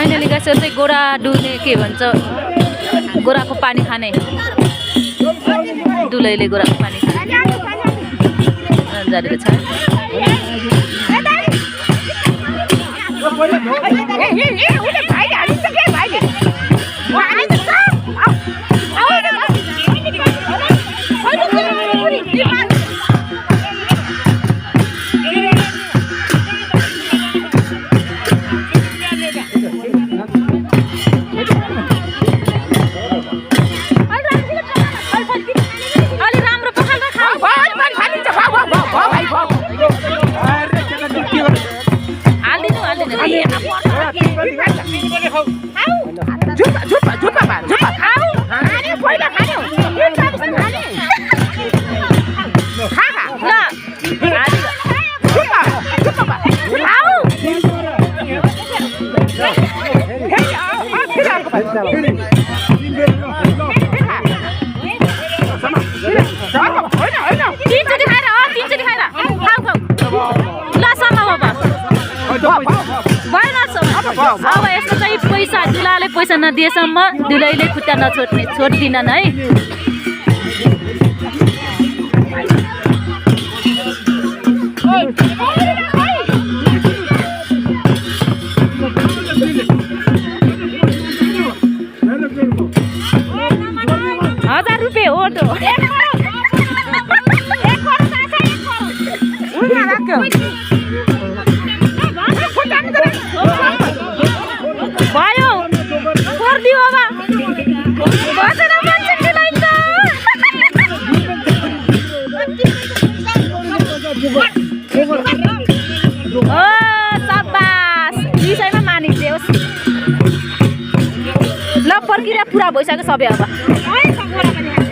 finally guys चाहिँ गोरा डुल्ने के भन्छ गोराको पानी खाने दुलैले गोराको पानी खाने जानेको छ अब यस्तो चाहिँ पैसा दुलाले पैसा नदिएसम्म दुलैले खुट्टा नछोड्ने छोड्दिनन् है ₹1000 हो त भयो पर्दियो बाबा बसेर मान्छे खेलाइन्छ ओ शाबास विषयमा मानिन्छ होस् ल पर्किरा पुरा भइसक्यो सबै अब